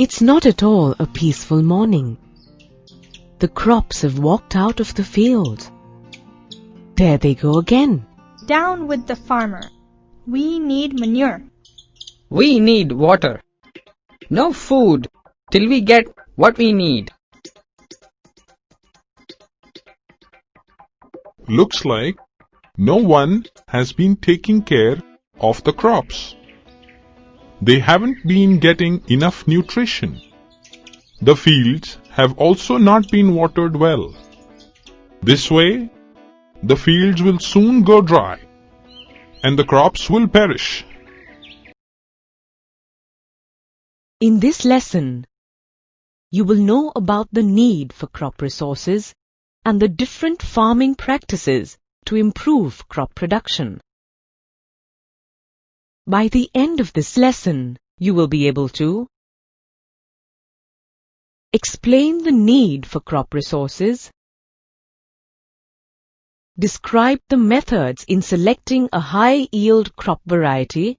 It's not at all a peaceful morning. The crops have walked out of the field. There they go again. Down with the farmer. We need manure. We need water. No food till we get what we need. Looks like no one has been taking care of the crops. They haven't been getting enough nutrition. The fields have also not been watered well. This way, the fields will soon go dry, and the crops will perish. In this lesson, you will know about the need for crop resources and the different farming practices to improve crop production. By the end of this lesson, you will be able to explain the need for crop resources, describe the methods in selecting a high-yield crop variety,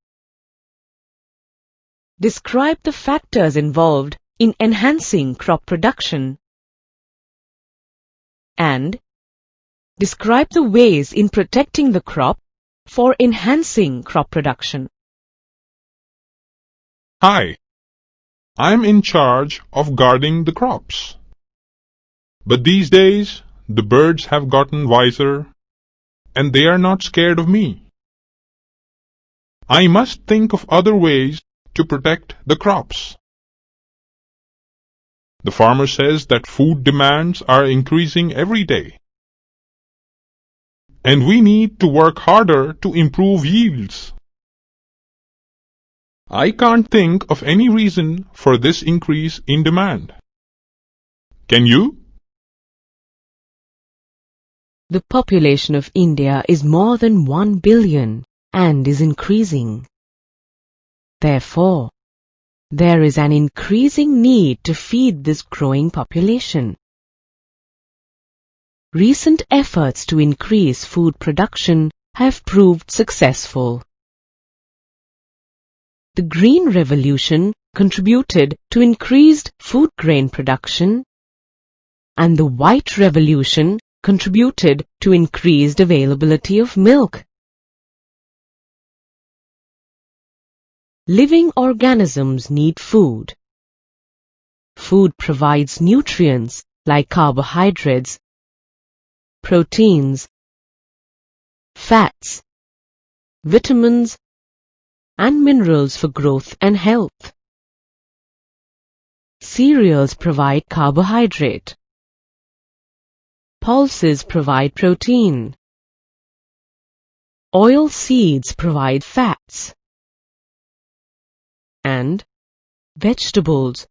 describe the factors involved in enhancing crop production, and describe the ways in protecting the crop for enhancing crop production. Hi, I'm in charge of guarding the crops. But these days, the birds have gotten wiser, and they are not scared of me. I must think of other ways to protect the crops. The farmer says that food demands are increasing every day, and we need to work harder to improve yields. I can't think of any reason for this increase in demand. Can you? The population of India is more than 1 billion and is increasing. Therefore, there is an increasing need to feed this growing population. Recent efforts to increase food production have proved successful. The Green Revolution contributed to increased food grain production, and the White Revolution contributed to increased availability of milk. Living organisms need food. Food provides nutrients like carbohydrates, proteins, fats, vitamins, and minerals for growth and health. Cereals provide carbohydrate. Pulses provide protein. Oil seeds provide fats. And vegetables,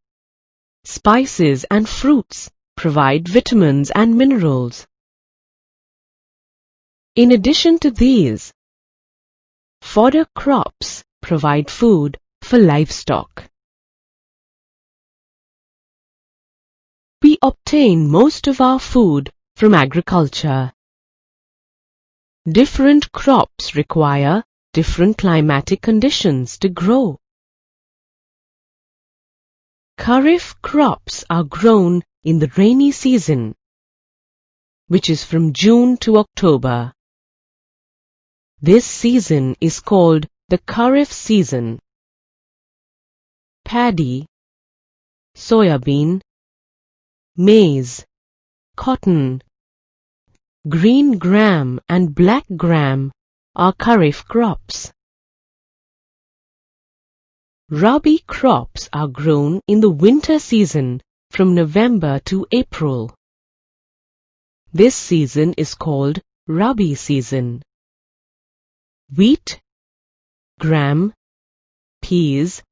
spices and fruits provide vitamins and minerals. In addition to these, fodder crops provide food for livestock. We obtain most of our food from agriculture. Different crops require different climatic conditions to grow. Kharif crops are grown in the rainy season, which is from June to October. This season is called the Kharif season. Paddy, soybean, maize, cotton, green gram and black gram are Kharif crops. Rabi crops are grown in the winter season from November to April. This season is called Rabi season. Wheat, gram, peas,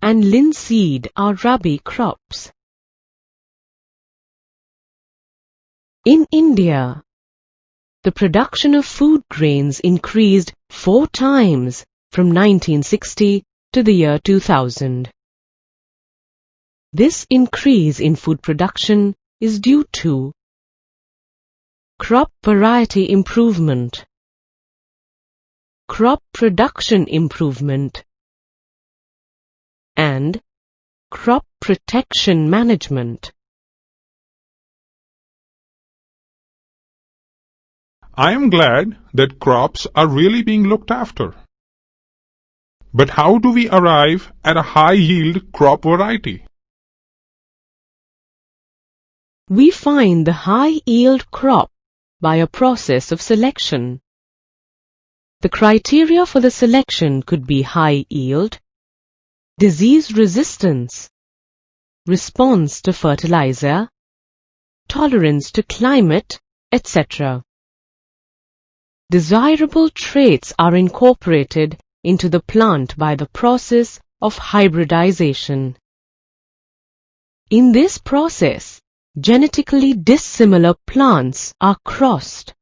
and linseed are Rabi crops. In India, the production of food grains increased 4 times from 1960 to the year 2000. This increase in food production is due to crop variety improvement, crop production improvement, and crop protection management. I am glad that crops are really being looked after. But how do we arrive at a high-yield crop variety? We find the high-yield crop by a process of selection. The criteria for the selection could be high yield, disease resistance, response to fertilizer, tolerance to climate, etc. Desirable traits are incorporated into the plant by the process of hybridization. In this process, genetically dissimilar plants are crossed.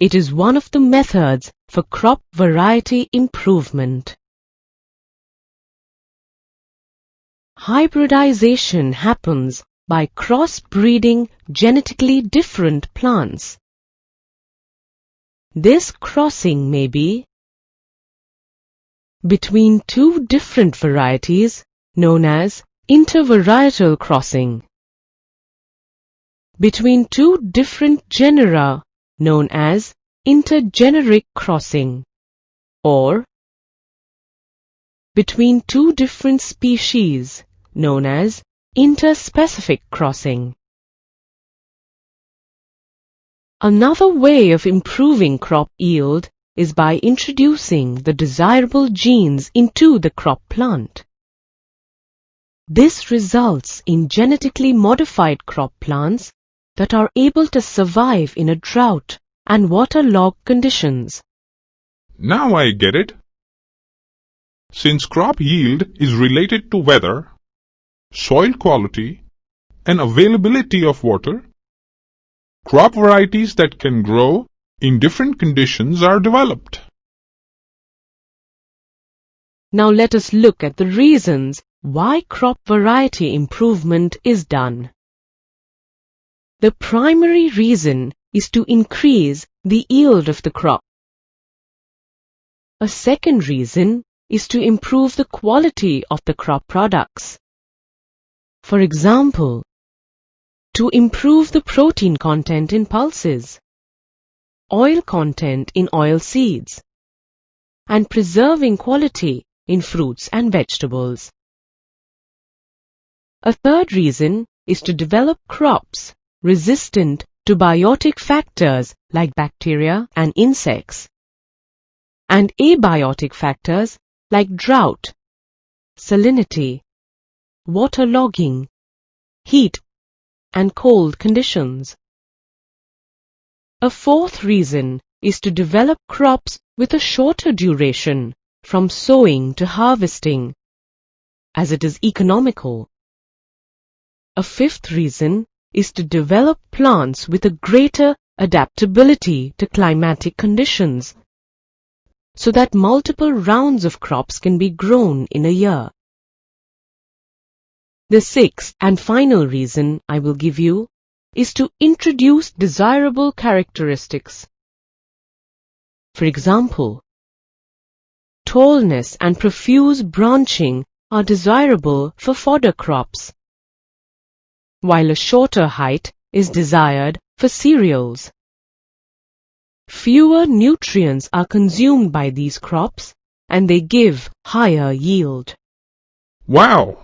It is one of the methods for crop variety improvement. Hybridization happens by cross-breeding genetically different plants. This crossing may be between two different varieties, known as intervarietal crossing, between two different genera, known as intergeneric crossing, or between two different species, known as interspecific crossing. Another way of improving crop yield is by introducing the desirable genes into the crop plant. This results in genetically modified crop plants that are able to survive in a drought and waterlogged conditions. Now I get it. Since crop yield is related to weather, soil quality, and availability of water, crop varieties that can grow in different conditions are developed. Now let us look at the reasons why crop variety improvement is done. The primary reason is to increase the yield of the crop. A second reason is to improve the quality of the crop products. For example, to improve the protein content in pulses, oil content in oil seeds, and preserving quality in fruits and vegetables. A third reason is to develop crops resistant to biotic factors like bacteria and insects, and abiotic factors like drought, salinity, waterlogging, heat, and cold conditions. A fourth reason is to develop crops with a shorter duration from sowing to harvesting, as it is economical. A fifth reason is to develop plants with a greater adaptability to climatic conditions, so that multiple rounds of crops can be grown in a year. The sixth and final reason I will give you is to introduce desirable characteristics. For example, tallness and profuse branching are desirable for fodder crops, while a shorter height is desired for cereals. Fewer nutrients are consumed by these crops, and they give higher yield. Wow!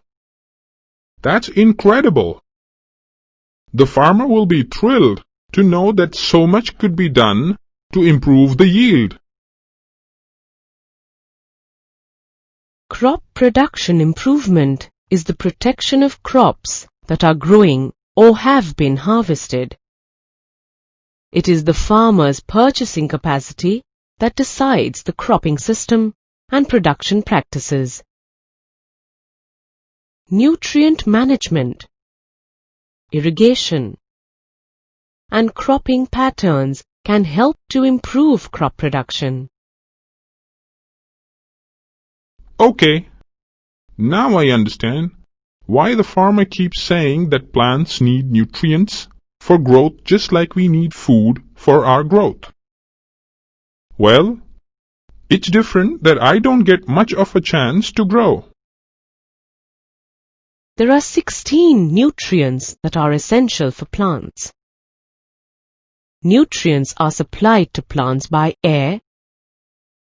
That's incredible! The farmer will be thrilled to know that so much could be done to improve the yield. Crop production improvement is the protection of crops that are growing or have been harvested. It is the farmer's purchasing capacity that decides the cropping system and production practices. Nutrient management, irrigation, and cropping patterns can help to improve crop production. Okay, now I understand why the farmer keeps saying that plants need nutrients for growth just like we need food for our growth. Well, it's different that I don't get much of a chance to grow. there are 16 nutrients that are essential for plants. Nutrients are supplied to plants by air,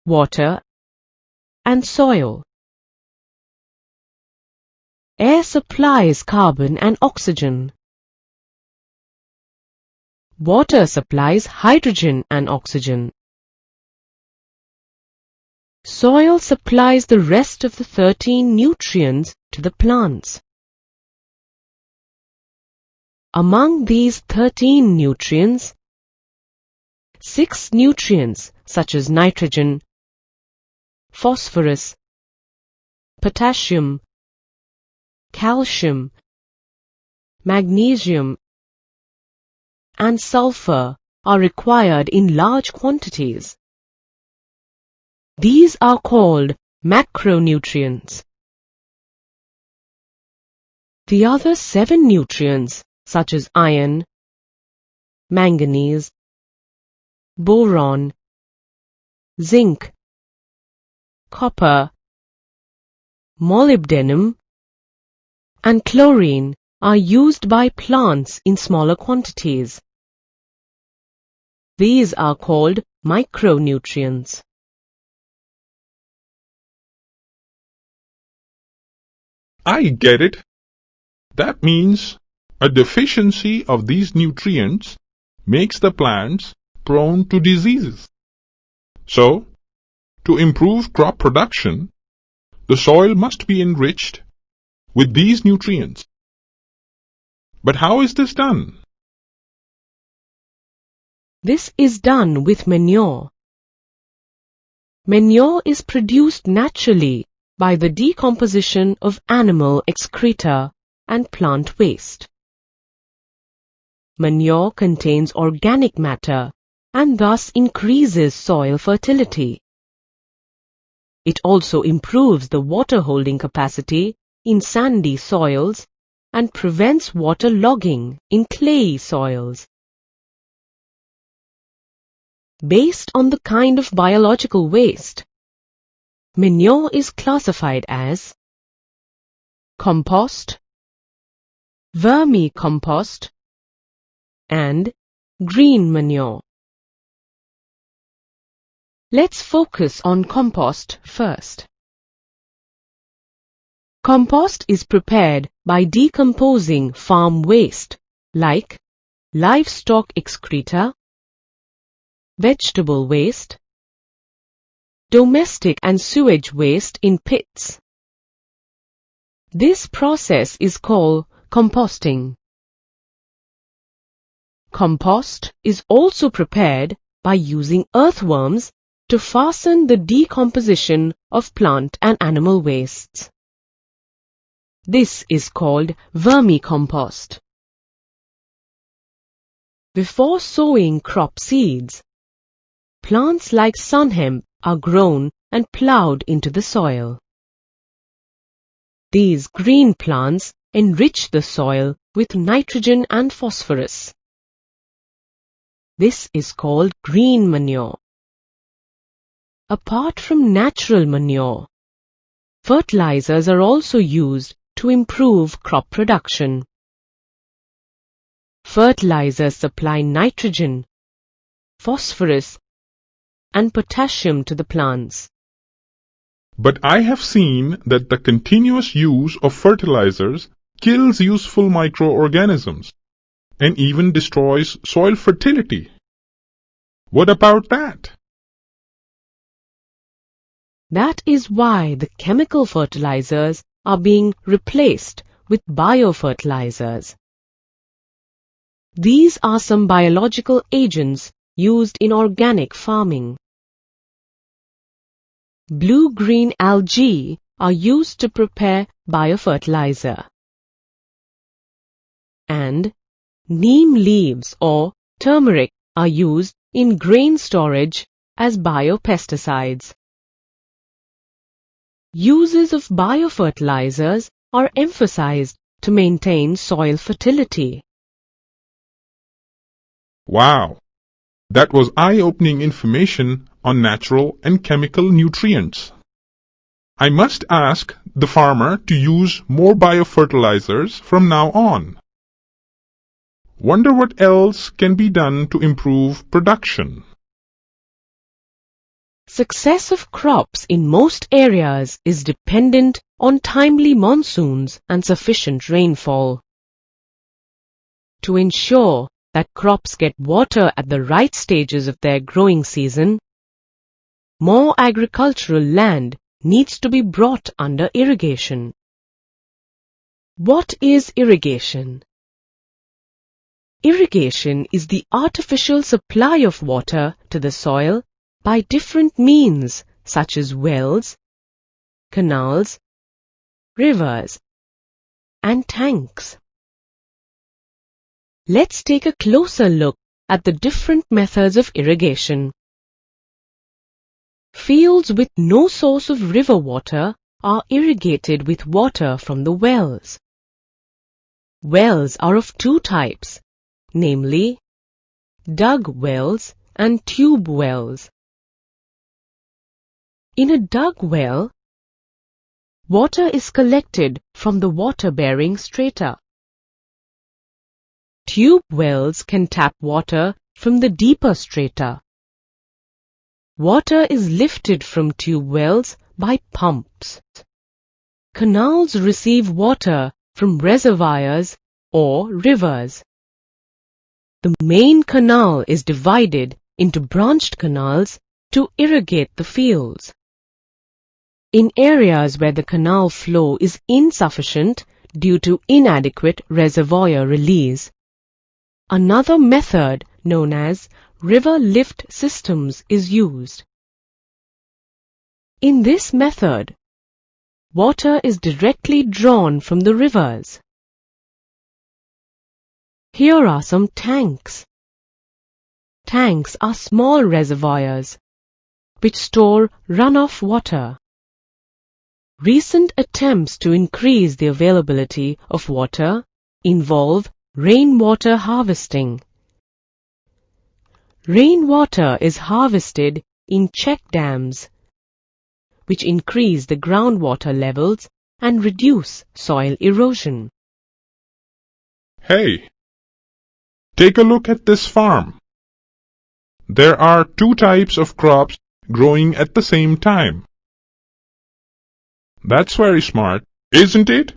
water, and soil. Air supplies carbon and oxygen. Water supplies hydrogen and oxygen. Soil supplies the rest of the 13 nutrients to the plants. Among these 13 nutrients, 6 nutrients such as nitrogen, phosphorus, potassium, calcium, magnesium, and sulfur are required in large quantities. These are called macronutrients. The other 7 nutrients, such as iron, manganese, boron, zinc, copper, molybdenum, and chlorine, are used by plants in smaller quantities. These are called micronutrients. I get it. That means a deficiency of these nutrients makes the plants prone to diseases. So, to improve crop production, the soil must be enriched with these nutrients. But how is this done? This is done with manure. Manure is produced naturally by the decomposition of animal excreta and plant waste. Manure contains organic matter and thus increases soil fertility. It also improves the water holding capacity in sandy soils and prevents water logging in clayey soils. Based on the kind of biological waste, manure is classified as compost, vermicompost, and green manure. Let's focus on compost first. Compost is prepared by decomposing farm waste like livestock excreta, vegetable waste, domestic and sewage waste in pits. This process is called composting. Compost is also prepared by using earthworms to fasten the decomposition of plant and animal wastes. This is called vermicompost. Before sowing crop seeds, plants like sun hemp are grown and ploughed into the soil. These green plants enrich the soil with nitrogen and phosphorus. This is called green manure. Apart from natural manure, fertilizers are also used to improve crop production. Fertilizers supply nitrogen, phosphorus, and potassium to the plants. But I have seen that the continuous use of fertilizers kills useful microorganisms and even destroys soil fertility. What about that? That is why the chemical fertilizers are being replaced with biofertilizers. These are some biological agents used in organic farming. Blue-green algae are used to prepare biofertilizer. And neem leaves or turmeric are used in grain storage as biopesticides. Uses of biofertilizers are emphasized to maintain soil fertility. Wow! That was eye-opening information on natural and chemical nutrients. I must ask the farmer to use more biofertilizers from now on. Wonder what else can be done to improve production. Success of crops in most areas is dependent on timely monsoons and sufficient rainfall. To ensure that crops get water at the right stages of their growing season, more agricultural land needs to be brought under irrigation. What is irrigation? Irrigation is the artificial supply of water to the soil by different means such as wells, canals, rivers, and tanks. Let's take a closer look at the different methods of irrigation. Fields with no source of river water are irrigated with water from the wells. Wells are of two types, namely dug wells and tube wells. In a dug well, water is collected from the water-bearing strata. Tube wells can tap water from the deeper strata. Water is lifted from tube wells by pumps. Canals receive water from reservoirs or rivers. The main canal is divided into branched canals to irrigate the fields. In areas where the canal flow is insufficient due to inadequate reservoir release, another method known as river lift systems is used. In this method, water is directly drawn from the rivers. Here are some tanks. Tanks are small reservoirs which store runoff water. Recent attempts to increase the availability of water involve rainwater harvesting. Rainwater is harvested in check dams, which increase the groundwater levels and reduce soil erosion. Hey, take a look at this farm. There are two types of crops growing at the same time. That's very smart, isn't it?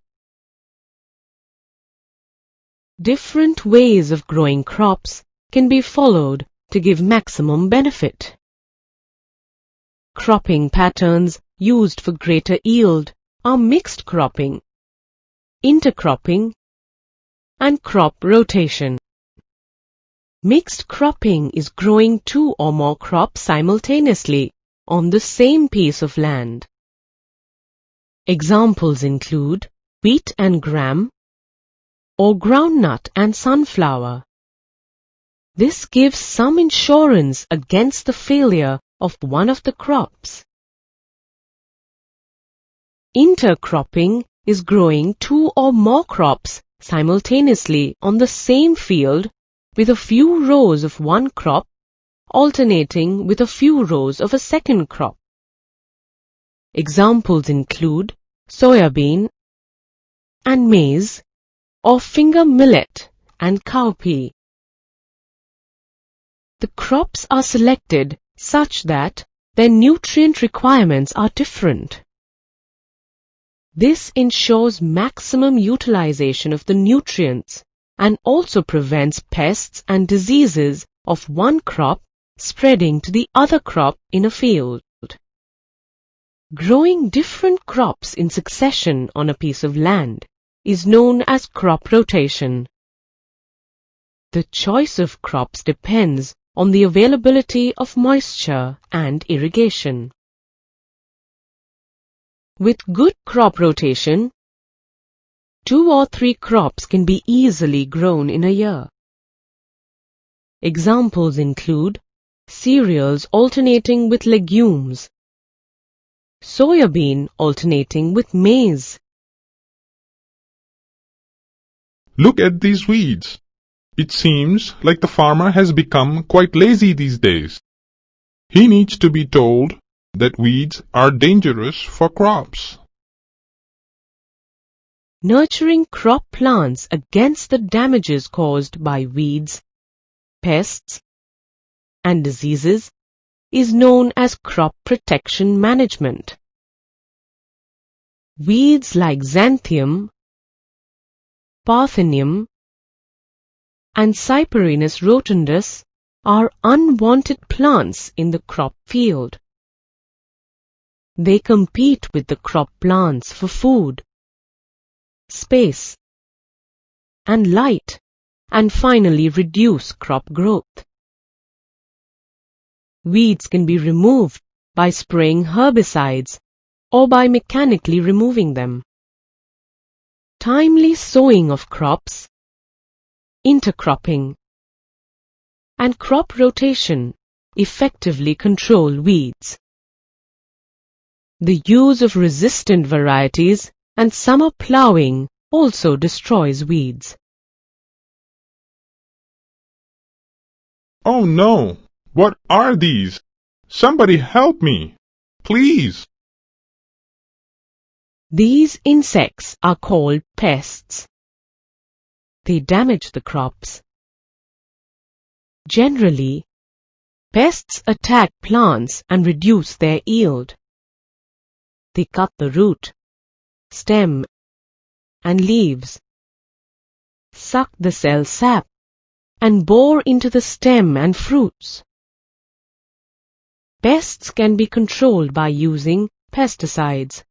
Different ways of growing crops can be followed to give maximum benefit. Cropping patterns used for greater yield are mixed cropping, intercropping, and crop rotation. Mixed cropping is growing two or more crops simultaneously on the same piece of land. Examples include wheat and gram, or groundnut and sunflower. This gives some insurance against the failure of one of the crops. Intercropping is growing two or more crops simultaneously on the same field with a few rows of one crop alternating with a few rows of a second crop. Examples include soybean and maize, or finger millet and cowpea. The crops are selected such that their nutrient requirements are different. This ensures maximum utilization of the nutrients and also prevents pests and diseases of one crop spreading to the other crop in a field. Growing different crops in succession on a piece of land is known as crop rotation. The choice of crops depends on the availability of moisture and irrigation. With good crop rotation, 2 or 3 crops can be easily grown in a year. Examples include cereals alternating with legumes, soybean alternating with maize. Look at these weeds. It seems like the farmer has become quite lazy these days. He needs to be told that weeds are dangerous for crops. Nurturing crop plants against the damages caused by weeds, pests, and diseases is known as crop protection management. Weeds like xanthium, parthenium, and Cyperinus rotundus are unwanted plants in the crop field. They compete with the crop plants for food, space, and light, and finally reduce crop growth. Weeds can be removed by spraying herbicides or by mechanically removing them. Timely sowing of crops, intercropping, and crop rotation effectively control weeds. The use of resistant varieties and summer ploughing also destroys weeds. Oh no! What are these? Somebody help me! Please! These insects are called pests. They damage the crops. Generally, pests attack plants and reduce their yield. They cut the root, stem, and leaves, suck the cell sap, and bore into the stem and fruits. Pests can be controlled by using pesticides.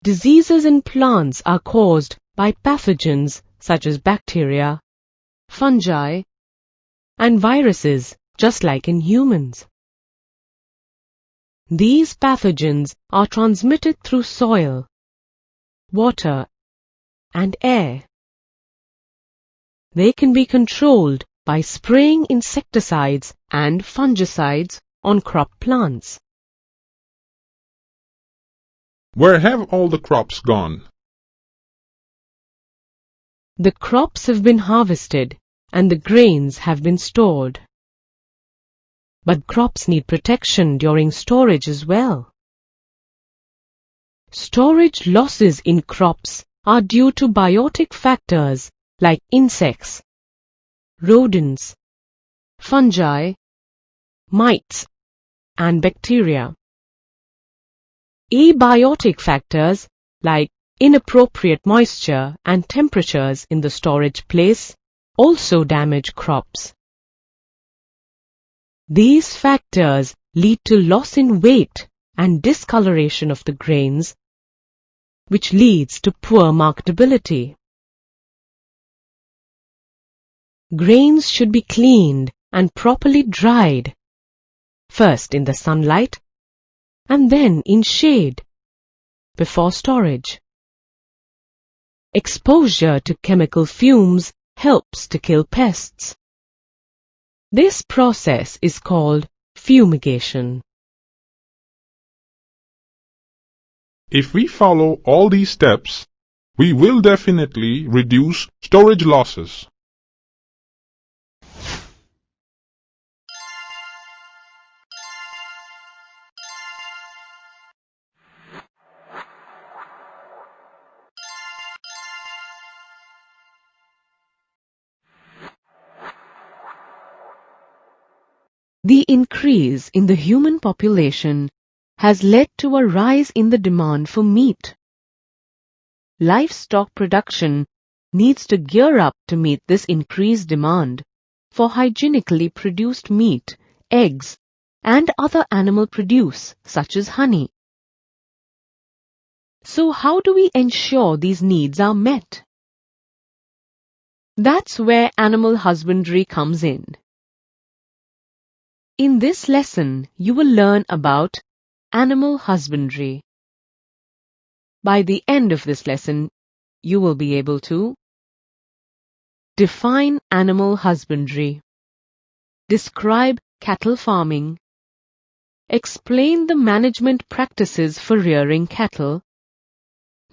Diseases in plants are caused by pathogens such as bacteria, fungi, and viruses, just like in humans. These pathogens are transmitted through soil, water, and air. They can be controlled by spraying insecticides and fungicides on crop plants. Where have all the crops gone? The crops have been harvested and the grains have been stored. But crops need protection during storage as well. Storage losses in crops are due to biotic factors like insects, rodents, fungi, mites, and bacteria. Abiotic factors like inappropriate moisture and temperatures in the storage place also damage crops. These factors lead to loss in weight and discoloration of the grains, which leads to poor marketability. Grains should be cleaned and properly dried, first in the sunlight and then in shade, before storage. Exposure to chemical fumes helps to kill pests. This process is called fumigation. If we follow all these steps, we will definitely reduce storage losses. The increase in the human population has led to a rise in the demand for meat. Livestock production needs to gear up to meet this increased demand for hygienically produced meat, eggs, and other animal produce such as honey. So how do we ensure these needs are met? That's where animal husbandry comes in. In this lesson, you will learn about animal husbandry. By the end of this lesson, you will be able to define animal husbandry, describe cattle farming, explain the management practices for rearing cattle,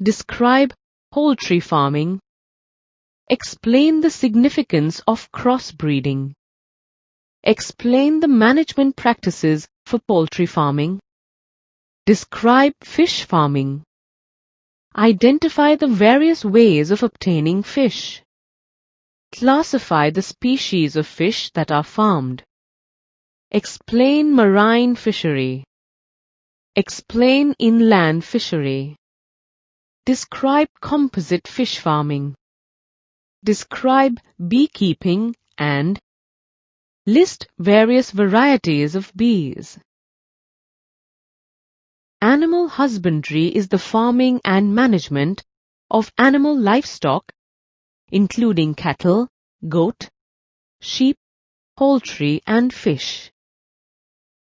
describe poultry farming, explain the significance of crossbreeding. Explain the management practices for poultry farming. Describe fish farming. Identify the various ways of obtaining fish. Classify the species of fish that are farmed. Explain marine fishery. Explain inland fishery. Describe composite fish farming. Describe beekeeping and list various varieties of bees. Animal husbandry is the farming and management of animal livestock, including cattle, goat, sheep, poultry, and fish.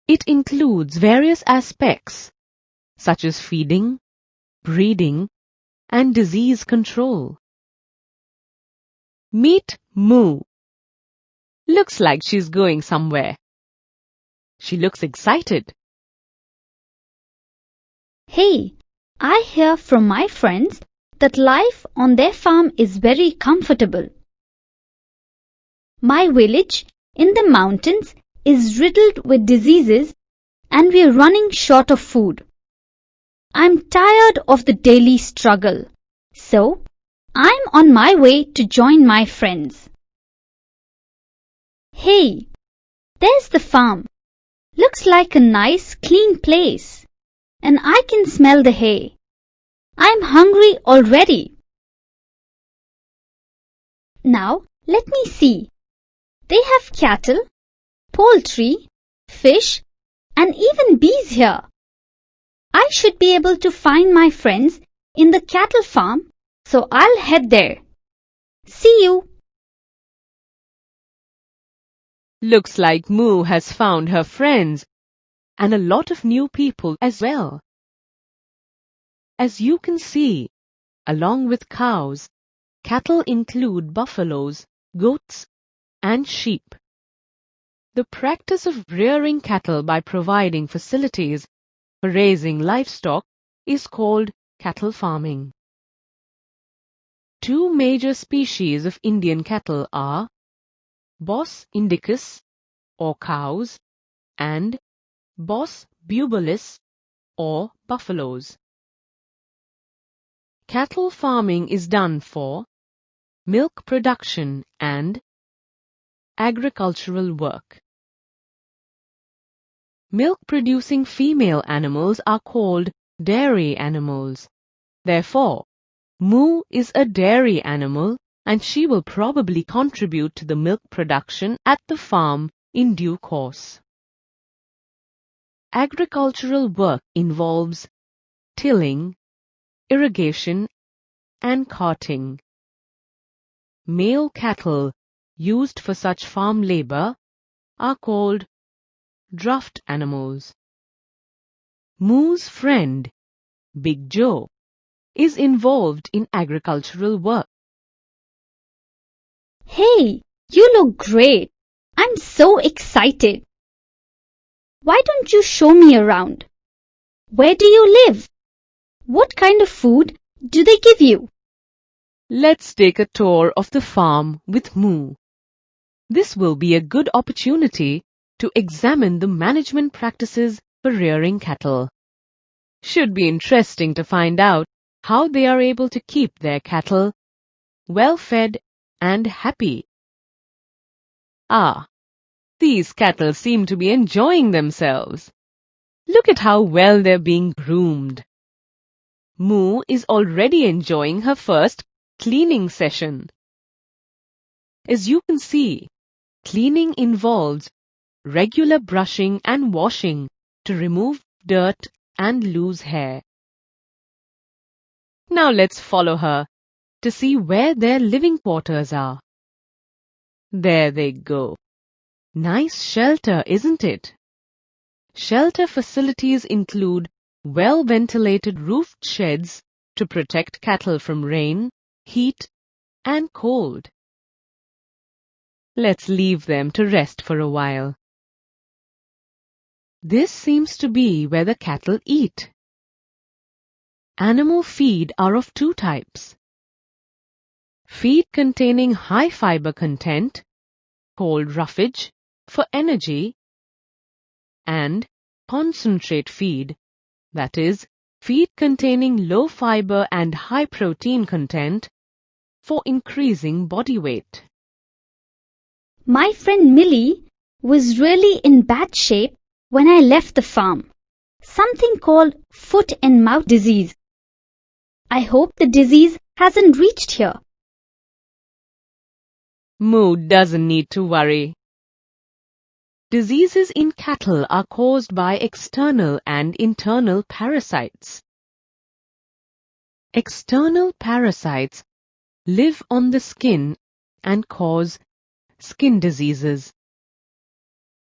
It includes various aspects such as feeding, breeding, and disease control. Meet Moo. Looks like she's going somewhere. She looks excited. Hey, I hear from my friends that life on their farm is very comfortable. My village in the mountains is riddled with diseases and we are running short of food. I'm tired of the daily struggle, so I'm on my way to join my friends. Hey, there's the farm. Looks like a nice, clean place. And I can smell the hay. I'm hungry already. Now, let me see. They have cattle, poultry, fish, and even bees here. I should be able to find my friends in the cattle farm, so I'll head there. See you. Looks like Moo has found her friends and a lot of new people as well. As you can see, along with cows, cattle include buffaloes, goats, and sheep. The practice of rearing cattle by providing facilities for raising livestock is called cattle farming. Two major species of Indian cattle are Bos indicus, or cows, and Bos bubalis, or buffaloes. Cattle farming is done for milk production and agricultural work. Milk-producing female animals are called dairy animals. Therefore, Moo is a dairy animal and she will probably contribute to the milk production at the farm in due course. Agricultural work involves tilling, irrigation, and carting. Male cattle used for such farm labor are called draft animals. Moo's friend, Big Joe, is involved in agricultural work. Hey, you look great. I'm so excited. Why don't you show me around? Where do you live? What kind of food do they give you? Let's take a tour of the farm with Moo. This will be a good opportunity to examine the management practices for rearing cattle. Should be interesting to find out how they are able to keep their cattle well fed and happy. Ah, these cattle seem to be enjoying themselves. Look at how well they're being groomed. Moo is already enjoying her first cleaning session. As you can see, cleaning involves regular brushing and washing to remove dirt and loose hair. Now let's follow her to see where their living quarters are. There they go. Nice shelter, isn't it? Shelter facilities include well-ventilated roofed sheds to protect cattle from rain, heat, and cold. Let's leave them to rest for a while. This seems to be where the cattle eat. Animal feed are of two types. Feed containing high fiber content, called roughage, for energy, and concentrate feed, that is, feed containing low fiber and high protein content, for increasing body weight. My friend Millie was really in bad shape when I left the farm. Something called foot and mouth disease. I hope the disease hasn't reached here. Moo doesn't need to worry. Diseases in cattle are caused by external and internal parasites. External parasites live on the skin and cause skin diseases.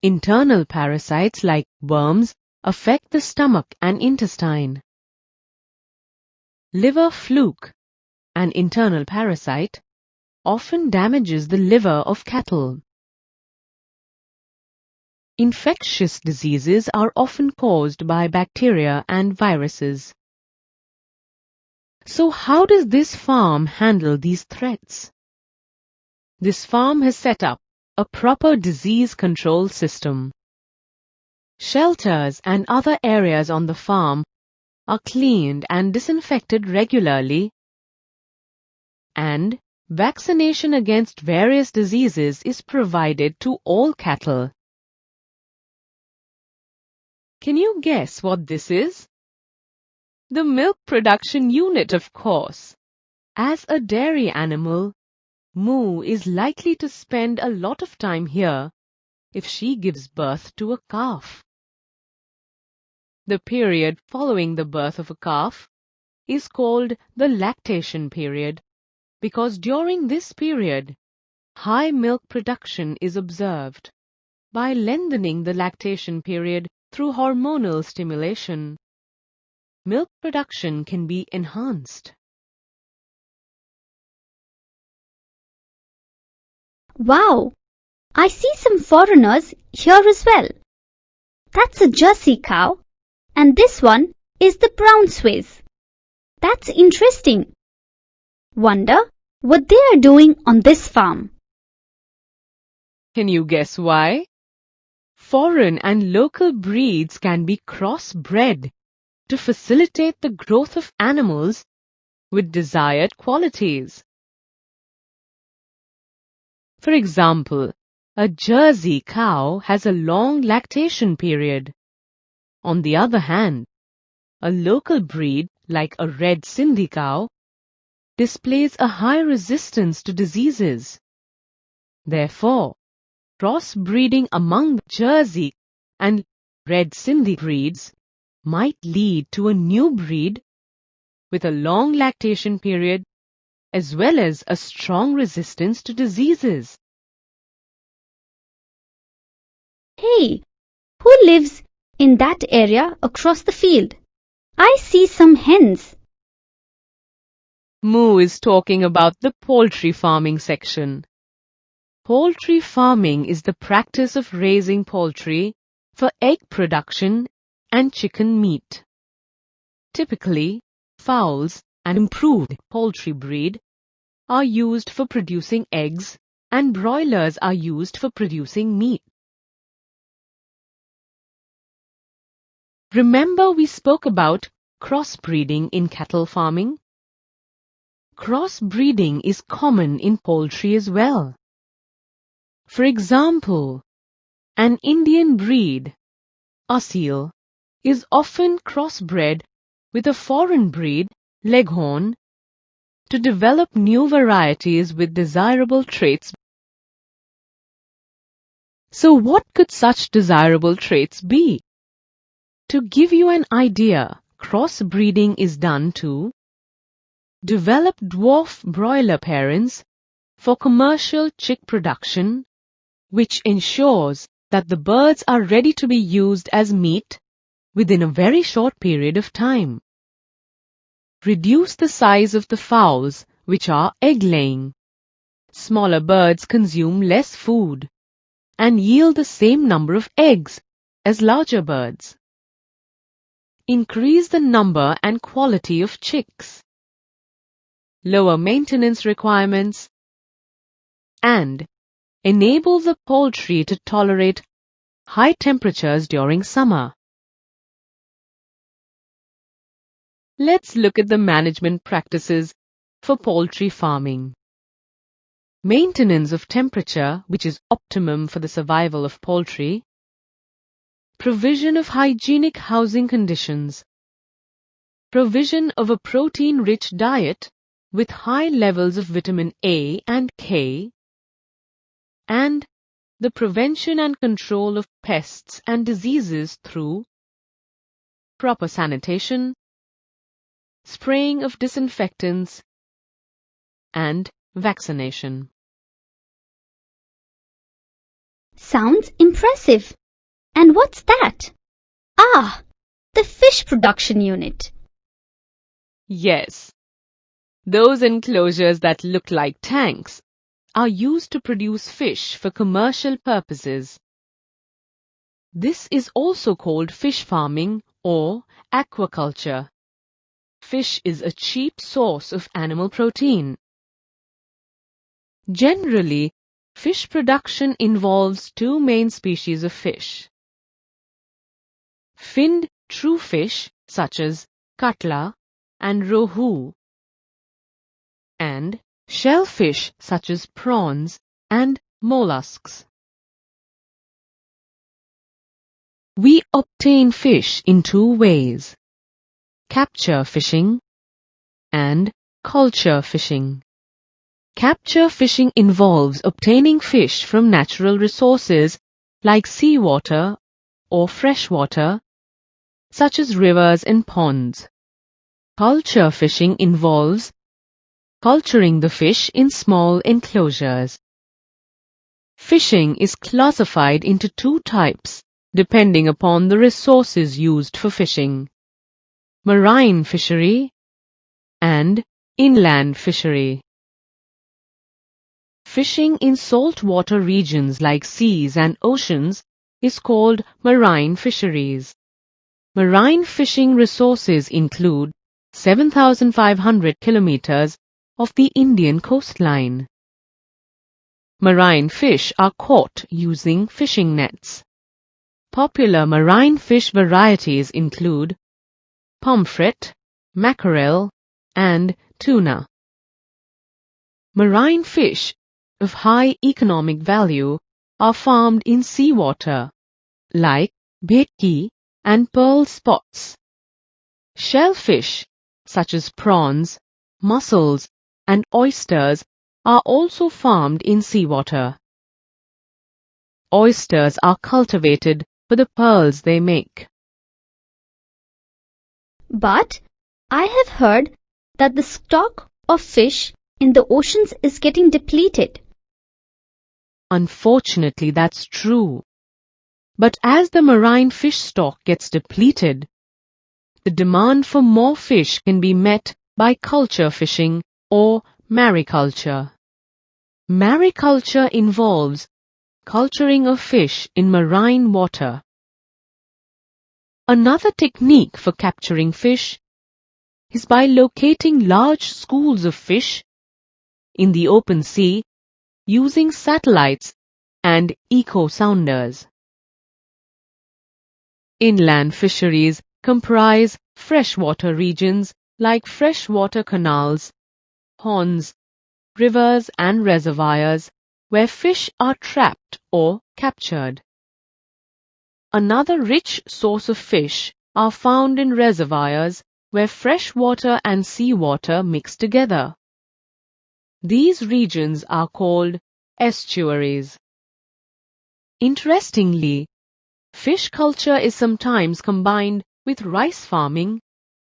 Internal parasites like worms affect the stomach and intestine. Liver fluke, an internal parasite, often damages the liver of cattle. Infectious diseases are often caused by bacteria and viruses. So how does this farm handle these threats? This farm has set up a proper disease control system. Shelters and other areas on the farm are cleaned and disinfected regularly, and vaccination against various diseases is provided to all cattle. Can you guess what this is? The milk production unit, of course. As a dairy animal, Moo is likely to spend a lot of time here if she gives birth to a calf. The period following the birth of a calf is called the lactation period because during this period, high milk production is observed. By lengthening the lactation period through hormonal stimulation, milk production can be enhanced. Wow! I see some foreigners here as well. That's a Jersey cow, and this one is the brown Swiss. That's interesting. Wonder what they are doing on this farm. Can you guess why? Foreign and local breeds can be crossbred to facilitate the growth of animals with desired qualities. For example, a Jersey cow has a long lactation period. On the other hand, a local breed like a red Sindhi cow displays a high resistance to diseases. Therefore, crossbreeding among Jersey and red Sindhi breeds might lead to a new breed with a long lactation period as well as a strong resistance to diseases. Hey, who lives in that area across the field? I see some hens. Moo is talking about the poultry farming section. Poultry farming is the practice of raising poultry for egg production and chicken meat. Typically, fowls and improved poultry breed are used for producing eggs and broilers are used for producing meat. Remember we spoke about crossbreeding in cattle farming? Crossbreeding is common in poultry as well. For example, an Indian breed, Asil, is often crossbred with a foreign breed, Leghorn, to develop new varieties with desirable traits. So what could such desirable traits be? To give you an idea, crossbreeding is done to develop dwarf broiler parents for commercial chick production, which ensures that the birds are ready to be used as meat within a very short period of time. Reduce the size of the fowls, which are egg-laying. Smaller birds consume less food and yield the same number of eggs as larger birds. Increase the number and quality of chicks. Lower maintenance requirements and enable the poultry to tolerate high temperatures during summer. Let's look at the management practices for poultry farming. Maintenance of temperature, which is optimum for the survival of poultry. Provision of hygienic housing conditions. Provision of a protein-rich diet with high levels of vitamin A and K. And the prevention and control of pests and diseases through proper sanitation, spraying of disinfectants, and vaccination. Sounds impressive. And what's that? Ah, the fish production unit. Yes, those enclosures that look like tanks are used to produce fish for commercial purposes. This is also called fish farming or aquaculture. Fish is a cheap source of animal protein. Generally, fish production involves two main species of fish. Finned true fish such as katla and rohu, and shellfish such as prawns and mollusks. We obtain fish in two ways: capture fishing and culture fishing. Capture fishing involves obtaining fish from natural resources like seawater or freshwater, such as rivers and ponds. Culture fishing involves culturing the fish in small enclosures. Fishing is classified into two types, depending upon the resources used for fishing: marine fishery and inland fishery. Fishing in saltwater regions like seas and oceans is called marine fisheries. Marine fishing resources include 7,500 kilometers of the Indian coastline. Marine fish are caught using fishing nets. Popular marine fish varieties include pomfret, mackerel, and tuna. Marine fish of high economic value are farmed in seawater, like bhetki and pearl spots. Shellfish, such as prawns, mussels, and oysters, are also farmed in seawater. Oysters are cultivated for the pearls they make. But I have heard that the stock of fish in the oceans is getting depleted. Unfortunately, that's true. But as the marine fish stock gets depleted, the demand for more fish can be met by culture fishing or mariculture. Mariculture involves culturing of fish in marine water. Another technique for capturing fish is by locating large schools of fish in the open sea using satellites and echo-sounders. Inland fisheries comprise freshwater regions like freshwater canals, ponds, rivers and reservoirs where fish are trapped or captured. Another rich source of fish are found in reservoirs where fresh water and seawater mix together. These regions are called estuaries. Interestingly, fish culture is sometimes combined with rice farming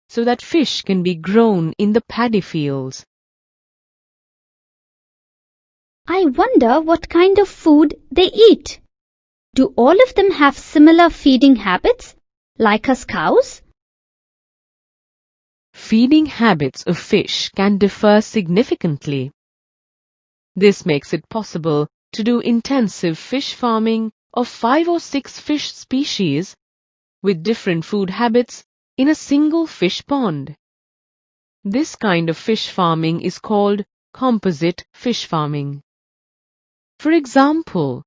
so that fish can be grown in the paddy fields. I wonder what kind of food they eat. Do all of them have similar feeding habits, like us cows? Feeding habits of fish can differ significantly. This makes it possible to do intensive fish farming of 5 or 6 fish species with different food habits in a single fish pond. This kind of fish farming is called composite fish farming. For example,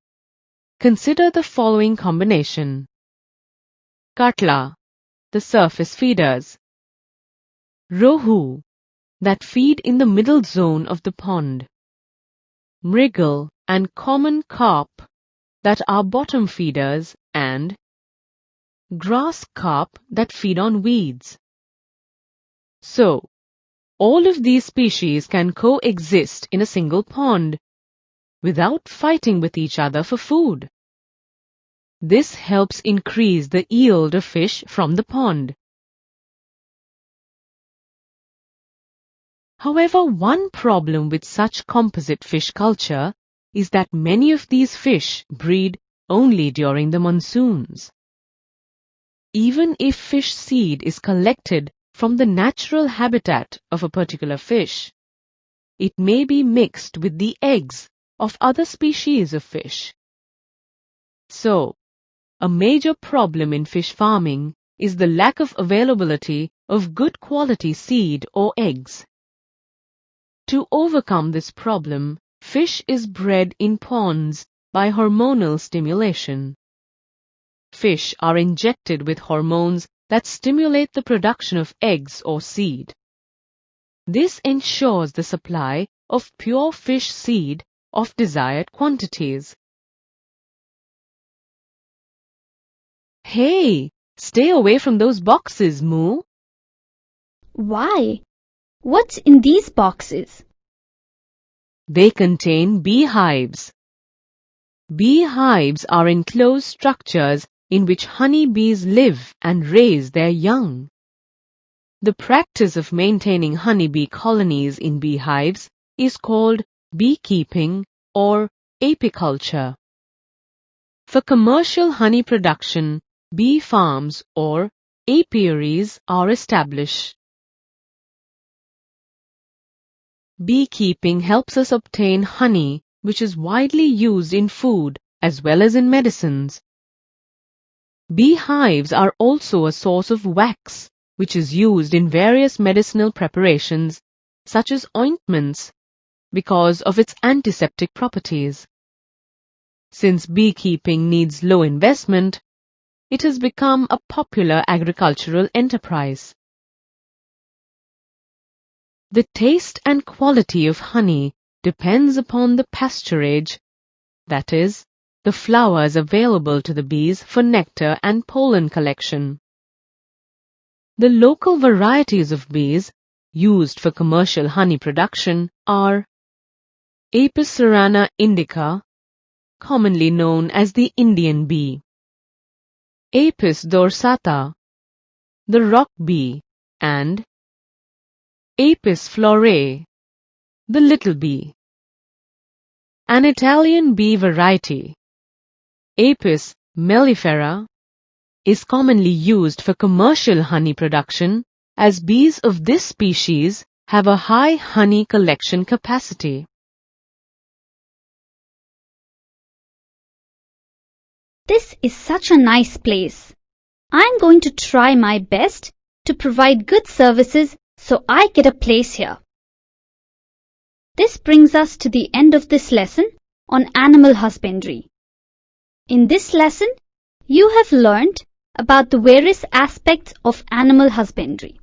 consider the following combination. Katla, the surface feeders. Rohu, that feed in the middle zone of the pond. Mrigal and common carp, that are bottom feeders, and grass carp that feed on weeds. So, all of these species can coexist in a single pond without fighting with each other for food. This helps increase the yield of fish from the pond. However, one problem with such composite fish culture is that many of these fish breed only during the monsoons. Even if fish seed is collected from the natural habitat of a particular fish, it may be mixed with the eggs of other species of fish. So, a major problem in fish farming is the lack of availability of good quality seed or eggs. To overcome this problem, fish is bred in ponds by hormonal stimulation. Fish are injected with hormones that stimulate the production of eggs or seed. This ensures the supply of pure fish seed of desired quantities. Hey, stay away from those boxes, Moo. Why? What's in these boxes? They contain beehives. Beehives are enclosed structures in which honey bees live and raise their young. The practice of maintaining honeybee colonies in beehives is called beekeeping or apiculture. For commercial honey production, bee farms or apiaries are established. Beekeeping helps us obtain honey, which is widely used in food as well as in medicines. Beehives are also a source of wax, which is used in various medicinal preparations, such as ointments, because of its antiseptic properties. Since beekeeping needs low investment, it has become a popular agricultural enterprise. The taste and quality of honey depends upon the pasturage, that is, the flowers available to the bees for nectar and pollen collection. The local varieties of bees used for commercial honey production are Apis cerana indica, commonly known as the Indian bee, Apis dorsata, the rock bee, and Apis florae, the little bee. An Italian bee variety, Apis mellifera, is commonly used for commercial honey production as bees of this species have a high honey collection capacity. This is such a nice place. I'm going to try my best to provide good services so I get a place here. This brings us to the end of this lesson on animal husbandry. In this lesson, you have learned about the various aspects of animal husbandry.